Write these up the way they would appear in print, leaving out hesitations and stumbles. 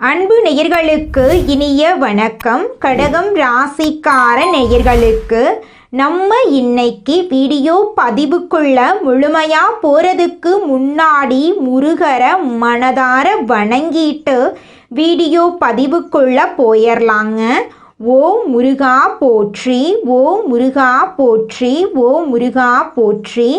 அன்பு நேயர்களுக்கு இனிய வணக்கம். கடகம் ராசிக்கார நேயர்களுக்கு நம்ம இன்னைக்கு வீடியோ பதிவுக்குள்ள முழுமையா போறதுக்கு முன்னாடி முருகரை மனதார வணங்கிட்டு வீடியோ பதிவுக்குள்ள போயிடலாங்க. ஓ முருகா போற்றி, ஓ முருகா போற்றி, ஓ முருகா போற்றி,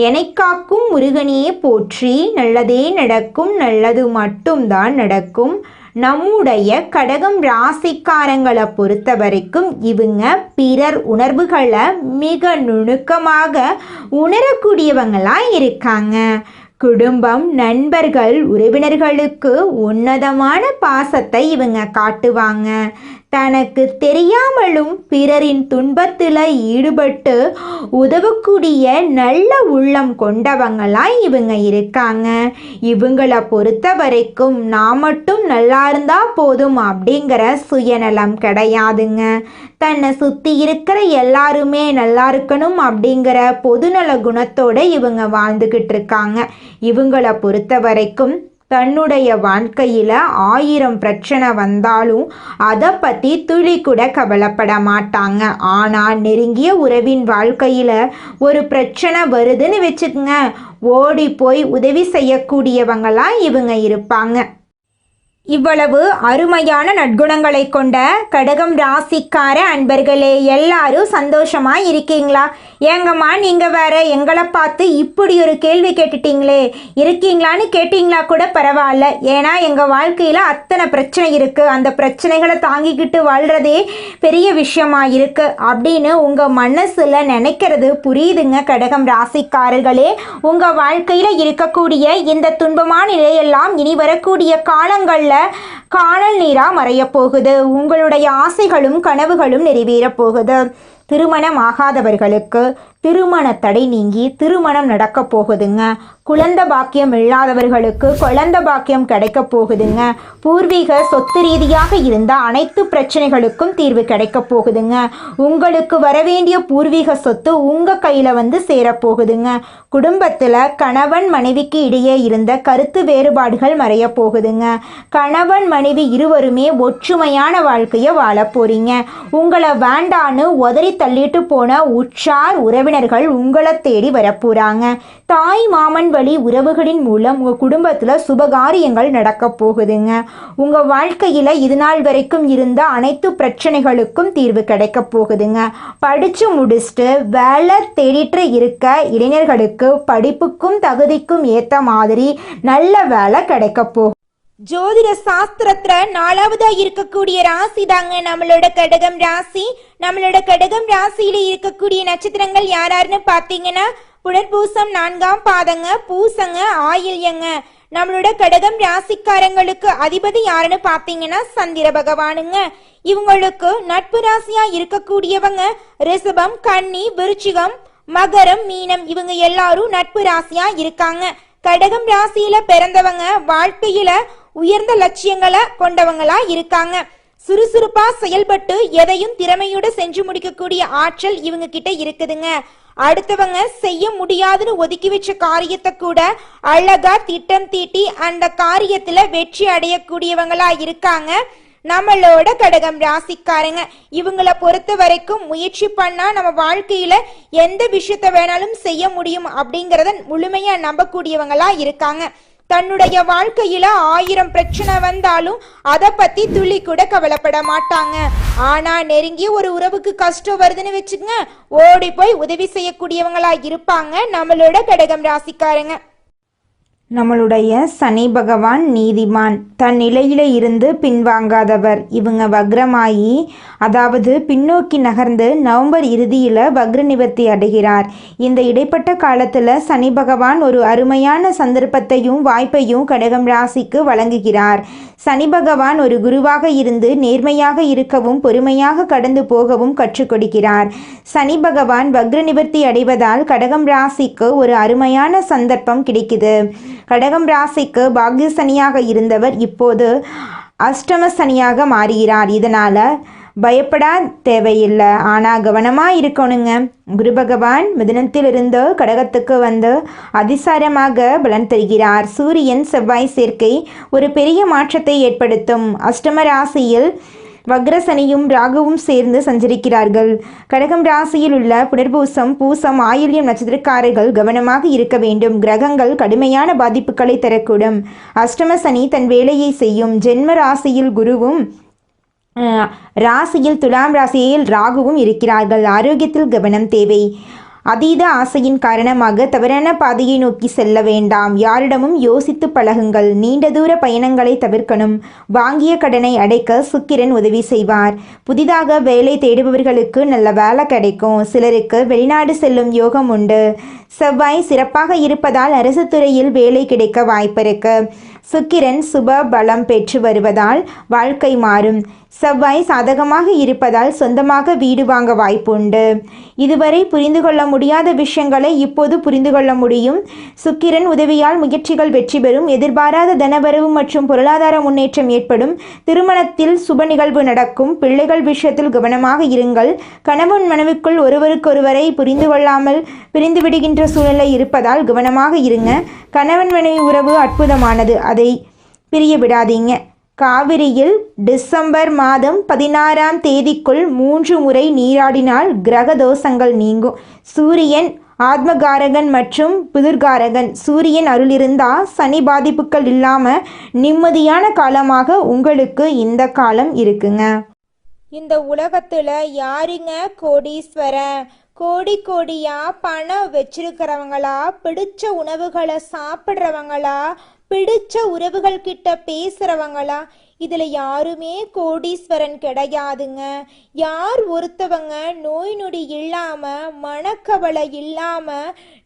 எனைக்காக்கும் முருகனே போற்றி. நல்லதே நடக்கும், நல்லது மட்டும்தான் நடக்கும். நம்முடைய கடகம் ராசிக்காரங்களை பொறுத்த வரைக்கும் இவங்க பிறர் உணர்வுகளை மிக நுணுக்கமாக உணரக்கூடியவங்களாக இருக்காங்க. குடும்பம், நண்பர்கள், உறவினர்களுக்கு உன்னதமான பாசத்தை இவங்க காட்டுவாங்க. தனக்கு தெரியாமலும் பிறரின் துன்பத்தில் ஈடுபட்டு உதவக்கூடிய நல்ல உள்ளம் கொண்டவங்களாய் இவங்க இருக்காங்க. இவங்களை பொறுத்த வரைக்கும் நான் மட்டும் நல்லா இருந்தா போதும் அப்படிங்கிற சுயநலம் கிடையாதுங்க. தன்னை சுற்றி இருக்கிற எல்லாருமே நல்லா இருக்கணும் அப்படிங்கிற பொதுநல குணத்தோடு இவங்க வாழ்ந்துக்கிட்டு இருக்காங்க. இவங்களை பொறுத்த வரைக்கும் தன்னுடைய வாழ்க்கையில் 1000 பிரச்சனை வந்தாலும் அதை பற்றி துளி கூட கவலைப்பட மாட்டாங்க. ஆனால் நெருங்கிய உறவின் வாழ்க்கையில் ஒரு பிரச்சனை வருதுன்னு வச்சுக்கோங்க, ஓடி போய் உதவி செய்யக்கூடியவங்களாக இவங்க இருப்பாங்க. இவ்வளவு அருமையான நற்குணங்களை கொண்ட கடகம் ராசிக்கார அன்பர்களே, எல்லாரும் சந்தோஷமா இருக்கீங்களா? ஏங்கம்மா நீங்கள் வேற எங்களை பார்த்து இப்படி ஒரு கேள்வி கேட்டுட்டீங்களே, இருக்கீங்களான்னு கேட்டிங்களா கூட பரவாயில்ல. ஏன்னா எங்கள் வாழ்க்கையில் அத்தனை பிரச்சனை இருக்குது, அந்த பிரச்சனைகளை தாங்கிக்கிட்டு வாழ்கிறதே பெரிய விஷயமா இருக்குது அப்படின்னு உங்கள் மனசில் நினைக்கிறது புரியுதுங்க. கடகம் ராசிக்காரர்களே, உங்கள் வாழ்க்கையில் இருக்கக்கூடிய இந்த துன்பமான நிலையெல்லாம் இனி வரக்கூடிய காலங்களில் காணல் நீரா மறைய போகுது. உங்களுடைய ஆசைகளும் கனவுகளும் நிறைவேறப் போகுது. திருமணம் ஆகாதவர்களுக்கு திருமண தடை நீங்கி திருமணம் நடக்க போகுதுங்க. குழந்தை பாக்கியம் இல்லாதவர்களுக்கு குழந்தை பாக்கியம் கிடைக்க போகுதுங்க. பூர்வீக சொத்து ரீதியாக இருந்த அனைத்து பிரச்சனைகளுக்கும் தீர்வு கிடைக்க போகுதுங்க. உங்களுக்கு வரவேண்டிய பூர்வீக சொத்து உங்கள் கையில் வந்து சேரப்போகுதுங்க. குடும்பத்தில் கணவன் மனைவிக்கு இடையே இருந்த கருத்து வேறுபாடுகள் மறைய போகுதுங்க. கணவன் மனைவி இருவருமே ஒற்றுமையான வாழ்க்கையை வாழ போறீங்க. உங்களை வேண்டான்னு உதறி தள்ளிட்டு போன உற்றார் உறவினர்கள் உங்களை தேடி வரப்போறாங்க. தாய் மாமன் வழி உறவுகளின் மூலம் உங்கள் குடும்பத்தில் சுபகாரியங்கள் நடக்க போகுதுங்க. உங்கள் வாழ்க்கையில் இது நாள் வரைக்கும் இருந்த அனைத்து பிரச்சனைகளுக்கும் தீர்வு கிடைக்க போகுதுங்க. படித்து முடிச்சுட்டு வேலை தேடிட்டு இருக்க இளைஞர்களுக்கு படிப்புக்கும் தகுதிக்கும் ஏற்ற மாதிரி நல்ல வேலை கிடைக்க போகுது. ஜோதிட சாஸ்திரத்துல 4வதா இருக்கக்கூடிய ராசி தாங்க நம்மளோட கடகம் ராசி. நம்மளோட கடகம் ராசியில இருக்கக்கூடிய நட்சத்திரங்கள் யாராருன்னு பாத்தீங்கன்னா புனர்பூசம் 4ஆம் பாதங்க, பூசங்க, ஆயில்யங்க. நம்மளோட கடகம் ராசிக்காரங்களுக்கு அதிபதி யாருன்னு பாத்தீங்கன்னா சந்திர பகவானுங்க. இவங்களுக்கு நட்பு ராசியா இருக்கக்கூடியவங்க ரிஷபம், கன்னி, விருச்சிகம், மகரம், மீனம். இவங்க எல்லாரும் நட்பு ராசியா இருக்காங்க. கடகம் ராசியில பிறந்தவங்க வாழ்க்கையில உயர்ந்த லட்சியங்களை கொண்டவங்களா இருக்காங்க. சுறுசுறுப்பா செயல்பட்டு எதையும் திறமையோட செஞ்சு முடிக்கக்கூடிய ஆற்றல் இவங்க கிட்ட இருக்குதுங்க. அடுத்தவங்க செய்ய முடியாதுன்னு ஒதுக்கி வச்ச காரியத்தை கூட அழகா திட்டம் தீட்டி அந்த காரியத்துல வெற்றி அடையக்கூடியவங்களா இருக்காங்க நம்மளோட கடகம் ராசிக்காரங்க. இவங்களை பொறுத்த வரைக்கும் முயற்சி பண்ணா நம்ம வாழ்க்கையில எந்த விஷயத்த வேணாலும் செய்ய முடியும் அப்படிங்கிறத முழுமையா நம்பக்கூடியவங்களா இருக்காங்க. தன்னுடைய வாழ்க்கையில 1000 பிரச்சனை வந்தாலும் அதை பத்தி துளி கூட கவலைப்பட மாட்டாங்க. ஆனா நெருங்கிய ஒரு உறவுக்கு கஷ்டம் வருதுன்னு வச்சுக்கங்க, ஓடி போய் உதவி செய்யக்கூடியவங்களா இருப்பாங்க நம்மளோட கடகம் ராசிக்காரங்க. நம்மளுடைய சனி பகவான் நீதிமான், தன் நிலையில இருந்து பின்வாங்காதவர். இவங்க வக்ரமாயி, அதாவது பின்னோக்கி நகர்ந்து நவம்பர் இறுதியில் வக்ர நிவர்த்தி அடைகிறார். இந்த இடைப்பட்ட காலத்தில் சனி பகவான் ஒரு அருமையான சந்தர்ப்பத்தையும் வாய்ப்பையும் கடகம் ராசிக்கு வழங்குகிறார். சனி பகவான் ஒரு குருவாக இருந்து நேர்மையாக இருக்கவும் பொறுமையாக கடந்து போகவும் கற்றுக் கொடுக்கிறார். சனி பகவான் வக்ர நிவர்த்தி அடைவதால் கடகம் ராசிக்கு ஒரு அருமையான சந்தர்ப்பம் கிடைக்குது. கடகம் ராசிக்கு பாக்ய சனியாக இருந்தவர் இப்போது அஷ்டம சனியாக மாறுகிறார். இதனால் பயப்படா தேவையில்லை, ஆனால் கவனமாக இருக்கணுங்க. குரு பகவான் மிதுனத்திலிருந்து கடகத்துக்கு வந்து அதிசாரமாக பலன் தருகிறார். சூரியன் செவ்வாய் சேர்க்கை ஒரு பெரிய மாற்றத்தை ஏற்படுத்தும். அஷ்டம ராசியில் வக்ரசனியும் ராகுவும் சேர்ந்து சஞ்சரிக்கிறார்கள். கடகம் ராசியில் உள்ள புனர்பூசம், பூசம், ஆயில்யம் நட்சத்திரக்காரர்கள் கவனமாக இருக்க வேண்டும். கிரகங்கள் கடுமையான பாதிப்புகளை தரக்கூடும். அஷ்டம சனி தன் வேலையை செய்யும். ஜென்ம ராசியில் குருவும் ராசியில் துலாம் ராசியில் ராகுவும் இருக்கிறார்கள். ஆரோக்கியத்தில் கவனம் தேவை. அதீத ஆசையின் காரணமாக தவறான பாதையை நோக்கி செல்ல வேண்டாம். யாரிடமும் யோசித்து பழகுங்கள். நீண்ட தூர பயணங்களை தவிர்க்கணும். வாங்கிய கடனை அடைக்க சுக்கிரன் உதவி செய்வார். புதிதாக வேலை தேடுபவர்களுக்கு நல்ல வேலை கிடைக்கும். சிலருக்கு வெளிநாடு செல்லும் யோகம் உண்டு. செவ்வாய் சிறப்பாக இருப்பதால் அரசு துறையில் வேலை கிடைக்க வாய்ப்பிருக்கு. சுக்கிரன் சுப பலம் பெற்று வருவதால் வாழ்க்கை மாறும். செவ்வாய் சாதகமாக இருப்பதால் சொந்தமாக வீடு வாங்க வாய்ப்புண்டு. இதுவரை புரிந்து கொள்ள முடியாத விஷயங்களை இப்போது புரிந்து கொள்ள முடியும். சுக்கிரன் உதவியால் முயற்சிகள் வெற்றி பெறும். எதிர்பாராத தனவரவு மற்றும் பொருளாதார முன்னேற்றம் ஏற்படும். திருமணத்தில் சுப நிகழ்வு நடக்கும். பிள்ளைகள் விஷயத்தில் கவனமாக இருங்கள். கணவன் மனைவிக்குள் ஒருவருக்கொருவரை புரிந்து கொள்ளாமல் பிரிந்து விடுகின்ற சூழ்நிலை இருப்பதால் கவனமாக இருங்க. கணவன் மனைவி உறவு அற்புதமானது, அதை பிரிய விடாதீங்க. காவிரியில் டிசம்பர் மாதம் 16ஆம் தேதிக்குள் 3 முறை நீராடினால் கிரக தோஷங்கள் நீங்கும். சூரியன் ஆத்மகாரகன் மற்றும் புதிர்காரகன். சூரியன் அருள் இருந்தால் சனி பாதிப்புகள் இல்லாமல் நிம்மதியான காலமாக உங்களுக்கு இந்த காலம் இருக்குங்க. இந்த உலகத்துல யாருங்க கோடீஸ்வரன்? கோடி கோடியா பணம் வச்சிருக்கிறவங்களா, பிடிச்ச உணவுகளை சாப்பிட்றவங்களா, பிடிச்ச உறவுகள் கிட்ட பேசுறவங்களா? இதுல யாருமே கோடீஸ்வரன் கிடையாதுங்க. யார் ஒருத்தவங்க நோய் நொடி இல்லாம மனக்கவலை இல்லாம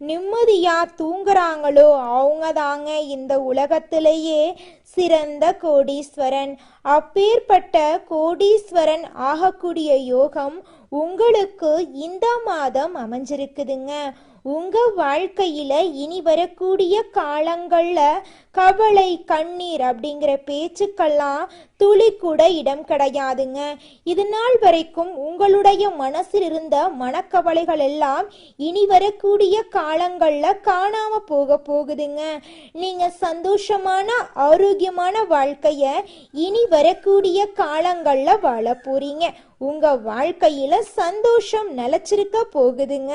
நிம்மதியா தூங்குறாங்களோ அவங்க தாங்க இந்த உலகத்திலேயே சிறந்த கோடீஸ்வரன். அப்பேற்பட்ட கோடீஸ்வரன் ஆகக்கூடிய யோகம் உங்களுக்கு இந்த மாதம் அமைஞ்சிருக்குதுங்க. உங்க வாழ்க்கையில இனி வரக்கூடிய காலங்கள்ல கவலை, கண்ணீர் அப்படிங்கிற பேச்சுக்கெல்லாம் துளி கூட இடம் கிடையாதுங்க. இது நாள் வரைக்கும் உங்களுடைய மனசில் இருந்த மனக்கவலைகள் எல்லாம் இனி வரக்கூடிய காலங்கள்ல காணாம போகுதுங்க. நீங்க சந்தோஷமான ஆரோக்கியமான வாழ்க்கைய இனி வரக்கூடிய காலங்கள்ல வாழ போறீங்க. உங்க வாழ்க்கையில சந்தோஷம் நிலைச்சிருக்க போகுதுங்க.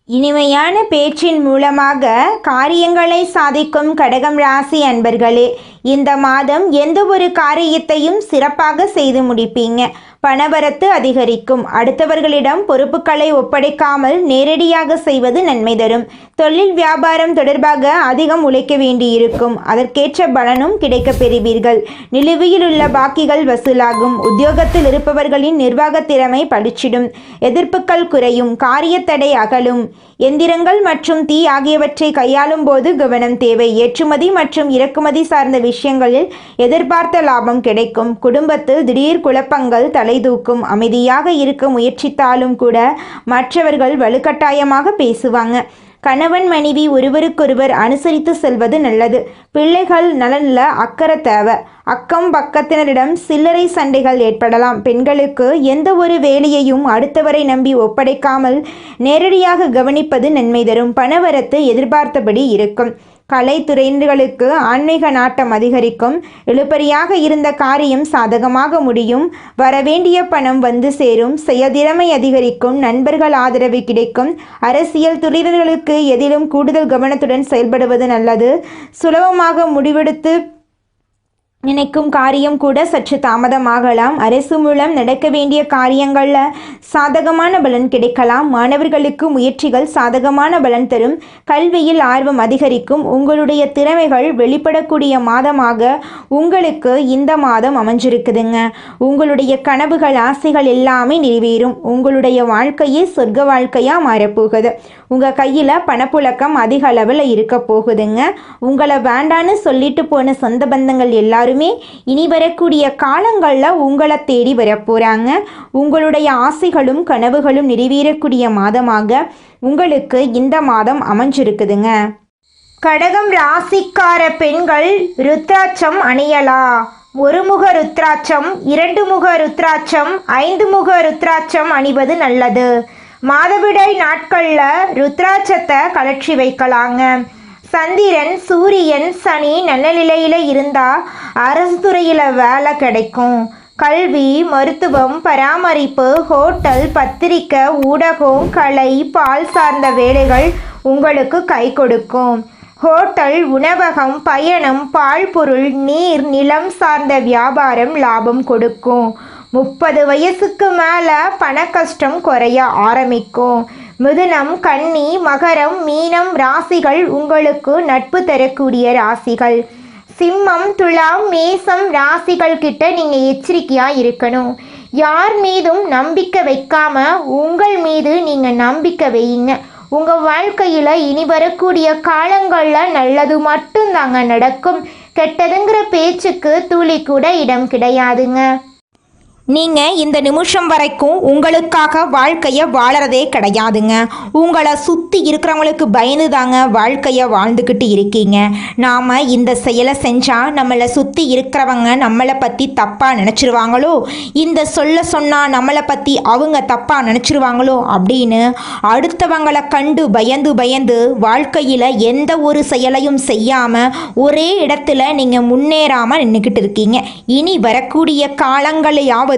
இனிமையான பேச்சின் மூலமாக காரியங்களை சாதிக்கும் கடகம் ராசி அன்பர்களே, இந்த மாதம் எந்த ஒரு காரியத்தையும் சிறப்பாக செய்து முடிப்பீங்க. பணவரத்து அதிகரிக்கும். அடுத்தவர்களிடம் பொறுப்புகளை ஒப்படைக்காமல் நேரடியாக செய்வது நன்மை தரும். தொழில் வியாபாரம் தொடர்பாக அதிகம் உழைக்க வேண்டியிருக்கும். அதற்கேற்ற பலனும் கிடைக்க பெறுவீர்கள். நிலுவையில் உள்ள பாக்கிகள் வசூலாகும். உத்தியோகத்தில் இருப்பவர்களின் நிர்வாக திறமை பளிச்சிடும். எதிர்ப்புகள் குறையும். காரியத்தடை அகலும். எந்திரங்கள் மற்றும் தீ ஆகியவற்றை கையாளும் போது கவனம் தேவை. ஏற்றுமதி மற்றும் இறக்குமதி சார்ந்த விஷயங்களில் எதிர்பார்த்த லாபம் கிடைக்கும். குடும்பத்தில் திடீர் குழப்பங்கள் தலைதூக்கும். அமைதியாக இருக்க முயற்சித்தாலும் கூட மற்றவர்கள் வலுக்கட்டாயமாக பேசுவாங்க. கணவன் மனைவி ஒருவருக்கொருவர் அனுசரித்து செல்வது நல்லது. பிள்ளைகள் நலனில் அக்கறை தேவை. அக்கம் பக்கத்தினரிடம் சில்லறை சண்டைகள் ஏற்படலாம். பெண்களுக்கு எந்த ஒரு வேலையையும் அடுத்தவரை நம்பி ஒப்படைக்காமல் நேரடியாக கவனிப்பது நன்மை தரும். பணவரத்து எதிர்பார்த்தபடி இருக்கும். கலைத்துறையினர்களுக்கு ஆன்மீக நாட்டம் அதிகரிக்கும். இழுபறியாக இருந்த காரியம் சாதகமாக முடியும். வரவேண்டிய பணம் வந்து சேரும். செயல்திறமை அதிகரிக்கும். நண்பர்கள் ஆதரவு கிடைக்கும். அரசியல் துறையினர்களுக்கு எதிலும் கூடுதல் கவனத்துடன் செயல்படுவது நல்லது. சுலபமாக முடிவெடுத்து நினைக்கும் காரியம் கூட சற்று தாமதமாகலாம். அரசு மூலம் நடக்க வேண்டிய காரியங்களில் சாதகமான பலன் கிடைக்கலாம். மாணவர்களுக்கு முயற்சிகள் சாதகமான பலன் தரும். கல்வியில் ஆர்வம் அதிகரிக்கும். உங்களுடைய திறமைகள் வெளிப்படக்கூடிய மாதமாக உங்களுக்கு இந்த மாதம் அமைஞ்சிருக்குதுங்க. உங்களுடைய கனவுகள், ஆசைகள் எல்லாமே நிறைவேறும். உங்களுடைய வாழ்க்கையே சொர்க்க வாழ்க்கையாக மாறப்போகுது. உங்கள் கையில் பணப்புழக்கம் அதிக அளவில் இருக்க போகுதுங்க. உங்களை வேண்டான்னு சொல்லிட்டு போன சொந்த பந்தங்கள் எல்லாருமே இனி வரக்கூடிய காலங்களில் உங்களை தேடி வரப்போகிறாங்க. உங்களுடைய ஆசைகளும் கனவுகளும் நிறைவேறக்கூடிய மாதமாக உங்களுக்கு இந்த மாதம் அமைஞ்சிருக்குதுங்க. கடகம் ராசிக்கார பெண்கள் ருத்ராட்சம் அணியலா? ஒரு முக ருத்ராட்சம், 2 முக ருத்ராட்சம், 5 முக ருத்ராட்சம் அணிவது நல்லது. மாதவிடாய் நாட்களில் ருத்ராட்சத்தை கலற்றி வைக்கலாங்க. சந்திரன், சூரியன், சனி நல்ல நிலையில் இருந்தால் அரசு துறையில் வேலை கிடைக்கும். கல்வி, மருத்துவம், பராமரிப்பு, ஹோட்டல், பத்திரிக்கை, ஊடகம், கலை, பால் சார்ந்த வேலைகள் உங்களுக்கு கை கொடுக்கும். ஹோட்டல், உணவகம், பயணம், பால் பொருள், நீர், நிலம் சார்ந்த வியாபாரம் லாபம் கொடுக்கும். 30 வயசுக்கு மேலே பண கஷ்டம் குறைய ஆரம்பிக்கும். மிதுனம், கன்னி, மகரம், மீனம் ராசிகள் உங்களுக்கு நட்பு தரக்கூடிய ராசிகள். சிம்மம், துலாம், மேசம் ராசிகள் கிட்ட நீங்கள் எச்சரிக்கையாக இருக்கணும். யார் மீதும் நம்பிக்கை வைக்காம உங்கள் மீது நீங்கள் நம்பிக்கை வையுங்க. உங்கள் வாழ்க்கையில் இனி வரக்கூடிய காலங்களில் நல்லது மட்டும்தாங்க நடக்கும். கெட்டதுங்கிற பேச்சுக்கு துளி கூட இடம் கிடையாதுங்க. நீங்கள் இந்த நிமிஷம் வரைக்கும் உங்களுக்காக வாழ்க்கையை வாழறதே கிடையாதுங்க. உங்களை சுற்றி இருக்கிறவங்களுக்கு பயந்து தாங்க வாழ்க்கையை வாழ்ந்துக்கிட்டு இருக்கீங்க. நாம் இந்த செயலை செஞ்சால் நம்மளை சுற்றி இருக்கிறவங்க நம்மளை பற்றி தப்பாக நினச்சிருவாங்களோ, இந்த சொன்னால் நம்மளை பற்றி அவங்க தப்பாக நினச்சிருவாங்களோ அப்படின்னு அடுத்தவங்களை கண்டு பயந்து வாழ்க்கையில் எந்த ஒரு செயலையும் செய்யாமல் ஒரே இடத்துல நீங்கள் முன்னேறாமல் நின்றுக்கிட்டு இருக்கீங்க. இனி வரக்கூடிய காலங்களையாவது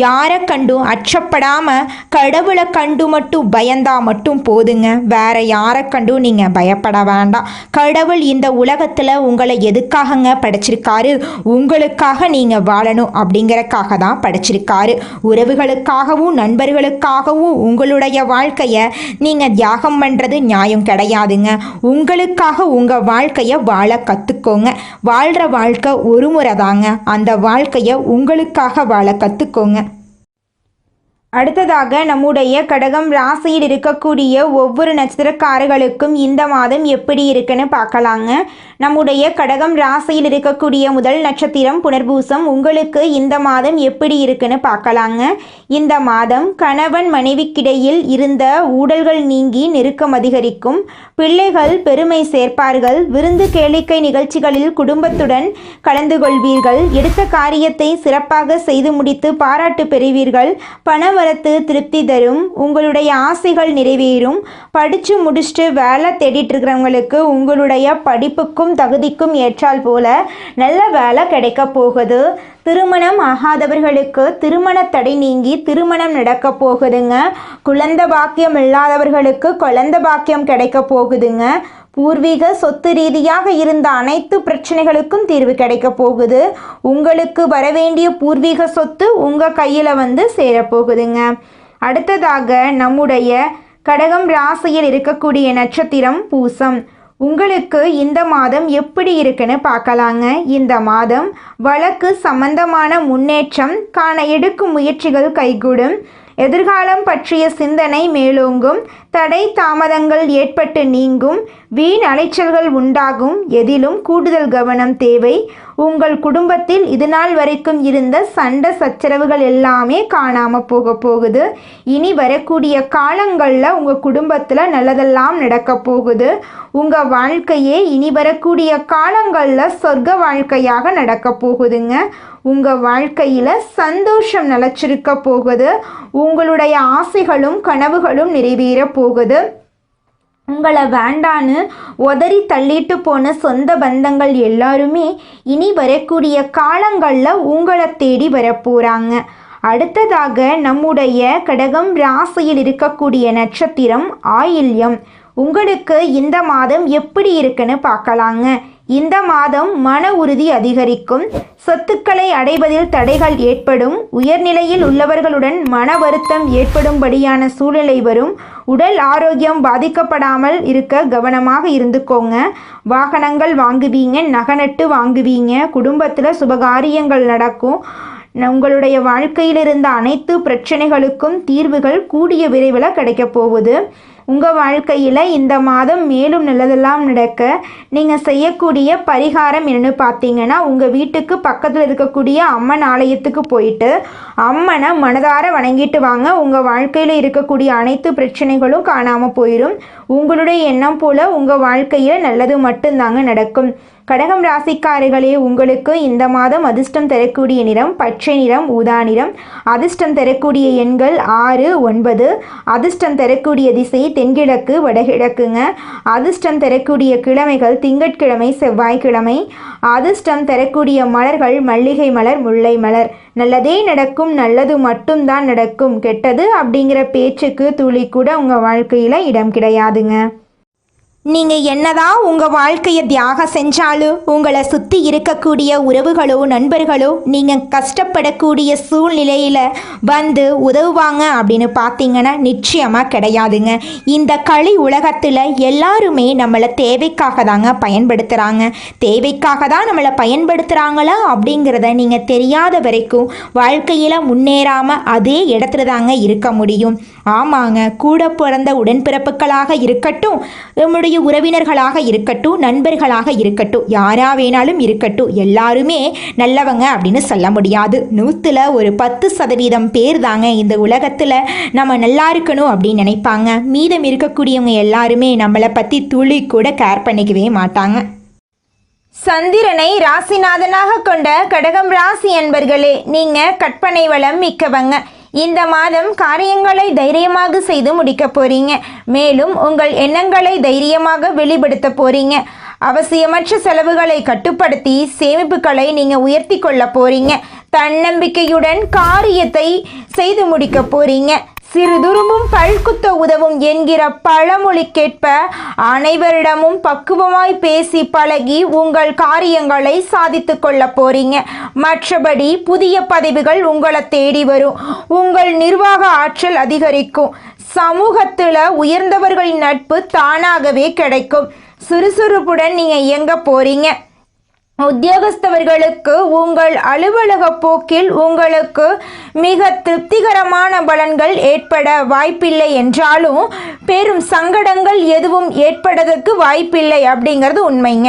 யாரை கண்டும் அச்சப்படாம கடவுளை கண்டு மட்டும் பயந்தா மட்டும் போதுங்க. வேற யாரை கண்டும் நீங்க பயப்பட வேண்டாம். கடவுள் இந்த உலகத்துல உங்களை எதுக்காகங்க படைச்சிருக்காரு? உங்களுக்காக நீங்க வாழணும் அப்படிங்கறக்காக தான் படைச்சிருக்காரு. உறவுகளுக்காகவும் நண்பர்களுக்காகவும் உங்களுடைய வாழ்க்கைய நீங்க தியாகம் பண்றது நியாயம் கிடையாதுங்க. உங்களுக்காக உங்க வாழ்க்கைய வாழ கத்துக்கோங்க. வாழ்ற வாழ்க்கை ஒரு முறை தாங்க. அந்த வாழ்க்கைய உங்களுக்காக வாழ கத்துக்கோங்க. அடுத்ததாக நம்முடைய கடகம் ராசியில் இருக்கக்கூடிய ஒவ்வொரு நட்சத்திரக்காரர்களுக்கும் இந்த மாதம் எப்படி இருக்குன்னு பார்க்கலாங்க. நம்முடைய கடகம் ராசியில் இருக்கக்கூடிய முதல் நட்சத்திரம் புனர்பூசம். உங்களுக்கு இந்த மாதம் எப்படி இருக்குன்னு பார்க்கலாங்க. இந்த மாதம் கணவன் மனைவிக்கிடையில் இருந்த ஊடல்கள் நீங்கி நெருக்கம் அதிகரிக்கும். பிள்ளைகள் பெருமை சேர்ப்பார்கள். விருந்து கேளிக்கை நிகழ்ச்சிகளில் குடும்பத்துடன் கலந்து கொள்வீர்கள். எடுத்த காரியத்தை சிறப்பாக செய்து முடித்து பாராட்டு பெறுவீர்கள். பணவரத்து திருப்தி தரும். உங்களுடைய ஆசைகள் நிறைவேறும். படித்து முடிச்சுட்டு வேலை தேடிட்டு இருக்கிறவங்களுக்கு உங்களுடைய படிப்புக்கும் தகுதிக்கும் ஏற்றால் போல நல்ல வேலை கிடைக்க போகுது. திருமணம் ஆகாதவர்களுக்கு திருமண தடை நீங்கி திருமணம் நடக்க போகுதுங்க. குழந்தை பாக்கியம் இல்லாதவர்களுக்கு குழந்தை பாக்கியம் கிடைக்க போகுதுங்க. பூர்வீக சொத்து ரீதியாக இருந்த அனைத்து பிரச்சனைகளுக்கும் தீர்வு கிடைக்க போகுது. உங்களுக்கு வரவேண்டிய பூர்வீக சொத்து உங்கள் கையில் சேரப்போகுதுங்க. அடுத்ததாக நம்முடைய கடகம் ராசியில் இருக்கக்கூடிய நட்சத்திரம் பூசம். உங்களுக்கு இந்த மாதம் எப்படி இருக்குன்னு பார்க்கலாங்க. இந்த மாதம் வழக்கு சம்பந்தமான முன்னேற்றம் காண எடுக்கும் முயற்சிகள் கைகூடும். எதிர்காலம் பற்றிய சிந்தனை மேலோங்கும். தடை தாமதங்கள் ஏற்பட்டு நீங்கும். வீண் அலைச்சல்கள் உண்டாகும். எதிலும் கூடுதல் கவனம் தேவை. உங்கள் குடும்பத்தில் இதுநாள் வரைக்கும் இருந்த சண்டை சச்சரவுகள் எல்லாமே காணாமல் போகுது. இனி வரக்கூடிய காலங்களில் உங்கள் குடும்பத்தில் நல்லதெல்லாம் நடக்க போகுது. உங்கள் வாழ்க்கையே இனி வரக்கூடிய காலங்களில் சொர்க்க வாழ்க்கையாக நடக்க போகுதுங்க. உங்கள் வாழ்க்கையில் சந்தோஷம் நிலச்சிருக்க போகுது. உங்களுடைய ஆசைகளும் கனவுகளும் நிறைவேற போகுது. உங்களை வேண்டான்னு உதறி தள்ளிட்டு போன சொந்த பந்தங்கள் எல்லாருமே இனி வரக்கூடிய காலங்களில் உங்களை தேடி வரப்போகிறாங்க. அடுத்ததாக நம்முடைய கடகம் ராசியில் இருக்கக்கூடிய நட்சத்திரம் ஆயில்யம். உங்களுக்கு இந்த மாதம் எப்படி இருக்குன்னு பார்க்கலாங்க. இந்த மாதம் மன உறுதி அதிகரிக்கும். சொத்துக்களை அடைவதில் தடைகள் ஏற்படும். உயர்நிலையில் உள்ளவர்களுடன் மன வருத்தம் ஏற்படும்படியான சூழ்நிலை வரும். உடல் ஆரோக்கியம் பாதிக்கப்படாமல் இருக்க கவனமாக இருந்துக்கோங்க. வாகனங்கள் வாங்குவீங்க, நகநட்டு வாங்குவீங்க. குடும்பத்தில் சுபகாரியங்கள் நடக்கும். உங்களுடைய வாழ்க்கையில் இருந்த அனைத்து பிரச்சனைகளுக்கும் தீர்வுகள் கூடிய விரைவில் கிடைக்க போகுது. உங்கள் வாழ்க்கையில் இந்த மாதம் மேலும் நல்லதெல்லாம் நடக்க நீங்கள் செய்யக்கூடிய பரிகாரம் என்னென்னு பார்த்தீங்கன்னா, உங்கள் வீட்டுக்கு பக்கத்தில் இருக்கக்கூடிய அம்மன் ஆலயத்துக்கு போயிட்டு அம்மனை மனதார வணங்கிட்டு வாங்க. உங்கள் வாழ்க்கையில் இருக்கக்கூடிய அனைத்து பிரச்சனைகளும் காணாமல் போயிடும். உங்களுடைய எண்ணம் போல் உங்கள் வாழ்க்கையில் நல்லது மட்டும்தாங்க நடக்கும். கடகம் ராசிக்காரர்களே, உங்களுக்கு இந்த மாதம் அதிர்ஷ்டம் தரக்கூடிய நிறம் பச்சை நிறம், ஊதா நிறம். அதிர்ஷ்டம் தரக்கூடிய எண்கள் 6, 9. அதிர்ஷ்டம் தரக்கூடிய திசை தென்கிழக்கு, வடகிழக்குங்க. அதிர்ஷ்டம் தரக்கூடிய கிழமைகள் திங்கட்கிழமை, செவ்வாய்க்கிழமை. அதிர்ஷ்டம் தரக்கூடிய மலர்கள் மல்லிகை மலர், முல்லை மலர். நல்லதே நடக்கும், நல்லது மட்டும்தான் நடக்கும். கெட்டது அப்படிங்கிற பேச்சுக்கு துளி கூட உங்கள் வாழ்க்கையில் இடம் கிடையாதுங்க. நீங்கள் என்னதான் உங்கள் வாழ்க்கையை தியாகம் செஞ்சாலும் உங்களை சுற்றி இருக்கக்கூடிய உறவுகளோ நண்பர்களோ நீங்கள் கஷ்டப்படக்கூடிய சூழ்நிலையில் வந்து உதவுவாங்க அப்படின்னு பார்த்தீங்கன்னா நிச்சயமாக கிடையாதுங்க. இந்த களி உலகத்தில் எல்லாருமே நம்மளை தேவைக்காக தாங்க பயன்படுத்துகிறாங்க. தேவைக்காக தான் நம்மளை பயன்படுத்துகிறாங்களா அப்படிங்கிறத நீங்கள் தெரியாத வரைக்கும் வாழ்க்கையில் முன்னேறாமல் அதே இடத்துல தாங்க இருக்க முடியும். ஆமாங்க, கூட பிறந்த உடன்பிறப்புகளாக இருக்கட்டும், நம்முடைய உறவினர்களாக இருக்கட்டும், நண்பர்களாக இருக்கட்டும், யாரா வேணாலும் இருக்கட்டும், எல்லாருமே நல்லவங்க அப்படின்னு சொல்ல முடியாது. 100ல் ஒரு 10% பேர் தாங்க இந்த உலகத்தில் நம்ம நல்லா இருக்கணும் அப்படின்னு நினைப்பாங்க. மீதம் இருக்கக்கூடியவங்க எல்லாருமே நம்மளை பற்றி துளி கூட கேர் பண்ணிக்கவே மாட்டாங்க. சந்திரனை ராசிநாதனாக கொண்ட கடகம் ராசி என்பர்களே, நீங்கள் கற்பனை வளம் மிக்கவங்க. இந்த மாதம் காரியங்களை தைரியமாக செய்து முடிக்க போறீங்க. மேலும் உங்கள் எண்ணங்களை தைரியமாக வெளிப்படுத்த போறீங்க. அவசியமற்ற செலவுகளை கட்டுப்படுத்தி சேமிப்புகளை நீங்க உயர்த்தி கொள்ள போறீங்க. தன்னம்பிக்கையுடன் காரியத்தை செய்து முடிக்க போறீங்க. சிறுதுரும்பும் பல்குத்த உதவும் என்கிற பழமொழிக்கேற்ப அனைவரிடமும் பக்குவமாய் பேசி பழகி உங்கள் காரியங்களை சாதித்து கொள்ள போறீங்க. மற்றபடி புதிய பதவிகள் உங்களை தேடி வரும். உங்கள் நிர்வாக ஆற்றல் அதிகரிக்கும். சமூகத்தில் உயர்ந்தவர்களின் நட்பு தானாகவே கிடைக்கும். சுறுசுறுப்புடன் நீங்க இயங்க போறீங்க. உத்தியோகஸ்தவர்களுக்கு உங்கள் அலுவலக போக்கில் உங்களுக்கு மிக திருப்திகரமான பலன்கள் ஏற்பட வாய்ப்பில்லை என்றாலும் பெரும் சங்கடங்கள் எதுவும் ஏற்படுவதற்கு வாய்ப்பில்லை அப்படிங்கிறது உண்மைங்க.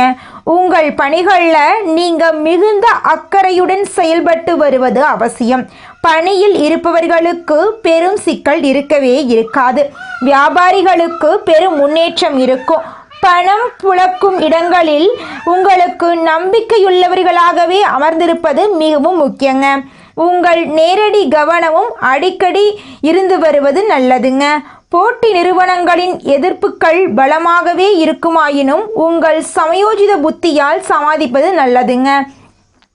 உங்கள் பணிகளில் நீங்கள் மிகுந்த அக்கறையுடன் செயல்பட்டு வருவது அவசியம். பணியில் இருப்பவர்களுக்கு பெரும் சிக்கல் இருக்கவே இருக்காது. வியாபாரிகளுக்கு பெரும் முன்னேற்றம் இருக்கும். பணம் புழக்கும் இடங்களில் உங்களுக்கு நம்பிக்கையுள்ளவர்களாகவே அமர்ந்திருப்பது மிகவும் முக்கியங்க. உங்கள் நேரடி கவனமும் அடிக்கடி இருந்து வருவது நல்லதுங்க. போட்டி நிறுவனங்களின் எதிர்ப்புகள் பலமாகவே இருக்குமாயினும் உங்கள் சமயோஜித புத்தியால் சமாளிப்பது நல்லதுங்க.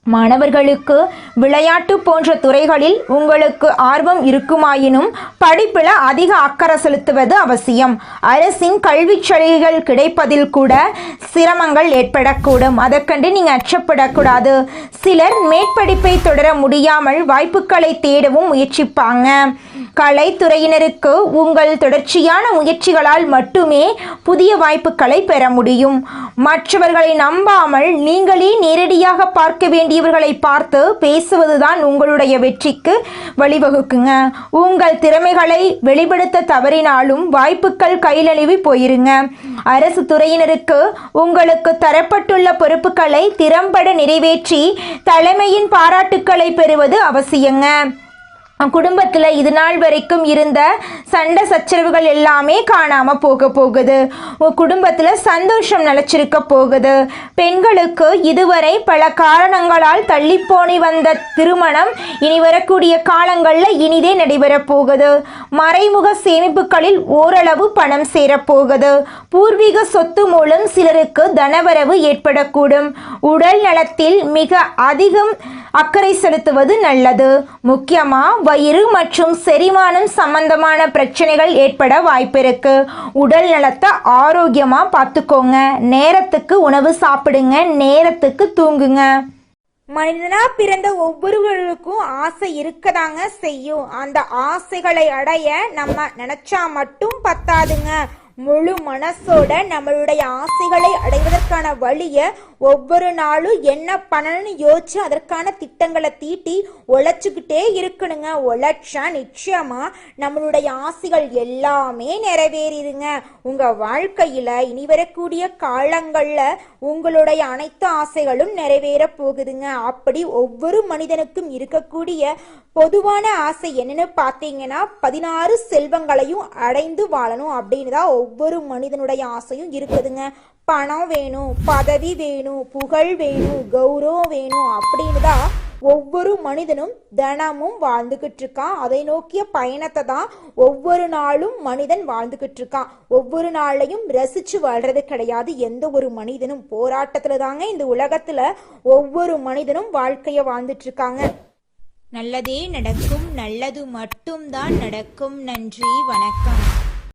மாணவர்களுக்கு விளையாட்டு போன்ற துறைகளில் உங்களுக்கு ஆர்வம் இருக்குமாயினும் படிப்பில் அதிக அக்கறை செலுத்துவது அவசியம். அரசின் கல்விச் சலுகைகள் கிடைப்பதில் கூட சிரமங்கள் ஏற்படக்கூடும். அதற்கண்டு நீங்கள் அச்சப்படக்கூடாது. சிலர் மேற்படிப்பை தொடர முடியாமல் வாய்ப்புகளை தேடவும் முயற்சிப்பாங்க. கலைத்துறையினருக்கு உங்கள் தொடர்ச்சியான முயற்சிகளால் மட்டுமே புதிய வாய்ப்புகளை பெற முடியும். மற்றவர்களை நம்பாமல் நீங்களே நேரடியாக பார்க்க வேண்டியவர்களை பார்த்து பேசுவதுதான் உங்களுடைய வெற்றிக்கு வழிவகுக்குங்க. உங்கள் திறமைகளை வெளிப்படுத்த தவறினாலும் வாய்ப்புகள் கைநழுவி போயிருங்க. அரசு துறையினருக்கு உங்களுக்கு தரப்பட்டுள்ள பொறுப்புகளை திறம்பட நிறைவேற்றி தலைமையின் பாராட்டுக்களை பெறுவது அவசியங்க. குடும்பத்தில் இது நாள் வரைக்கும் இருந்த சண்டை சச்சரவுகள் எல்லாமே காணாமல் போகுது. குடும்பத்தில் சந்தோஷம் நிலச்சிருக்க போகுது. பெண்களுக்கு இதுவரை பல காரணங்களால் தள்ளிப்போனி வந்த திருமணம் இனி வரக்கூடிய காலங்களில் இனிதே நடைபெறப் போகுது. மறைமுக சேமிப்புகளில் ஓரளவு பணம் சேரப்போகுது. பூர்வீக சொத்து மூலம் சிலருக்கு தனவரவு ஏற்படக்கூடும். உடல் நலத்தில் மிக அதிகம் அக்கறை செலுத்துவது நல்லது. முக்கியமாக வயிறு மற்றும் செரிமானம் சம்பந்தமான பிரச்சனைகள் ஏற்பட வாய்ப்பிருக்கு. உடல் நலத்தை ஆரோக்கியமாக பார்த்துக்கோங்க. நேரத்துக்கு உணவு சாப்பிடுங்க, நேரத்துக்கு தூங்குங்க. மனிதனா பிறந்த ஒவ்வொருவருக்கும் ஆசை இருக்கதாங்க செய்யும். அந்த ஆசைகளை அடைய நம்ம நினைச்சா மட்டும் பத்தாதுங்க. முழு மனசோட நம்மளுடைய ஆசைகளை அடைவதற்கான வழியை ஒவ்வொரு நாளும் என்ன பண்ணணும்னு யோசிச்சு அதற்கான திட்டங்களை தீட்டி உழைச்சுக்கிட்டே இருக்கணுங்க. உழைச்சா நிச்சயமா நம்மளுடைய ஆசைகள் எல்லாமே நிறைவேறிடுங்க. உங்க வாழ்க்கையில இனி வரக்கூடிய காலங்கள்ல உங்களுடைய அனைத்து ஆசைகளும் நிறைவேற போகுதுங்க. அப்படி ஒவ்வொரு மனிதனுக்கும் இருக்கக்கூடிய பொதுவான ஆசை என்னன்னு பார்த்தீங்கன்னா 16 செல்வங்களையும் அடைந்து வாழணும் அப்படின்னு தான் ஒவ்வொரு மனிதனுடைய ஆசையும் இருக்குதுங்க. பணம் வேணும், பதவி வேணும், புகழ் வேணும், கௌரவம் வேணும் அப்படின்னு தான் ஒவ்வொரு மனிதனும் தினமும் வாழ்ந்துகிட்டு இருக்கான். அதை நோக்கிய பயணத்தை தான் ஒவ்வொரு நாளும் மனிதன் வாழ்ந்துகிட்டு இருக்கான். ஒவ்வொரு நாளையும் ரசிச்சு வாழ்றது கிடையாது எந்த ஒரு மனிதனும். போராட்டத்துல தாங்க இந்த உலகத்துல ஒவ்வொரு மனிதனும் வாழ்க்கைய வாழ்ந்துட்டு இருக்காங்க. நல்லதே நடக்கும், நல்லது மட்டும்தான் நடக்கும். நன்றி, வணக்கம்.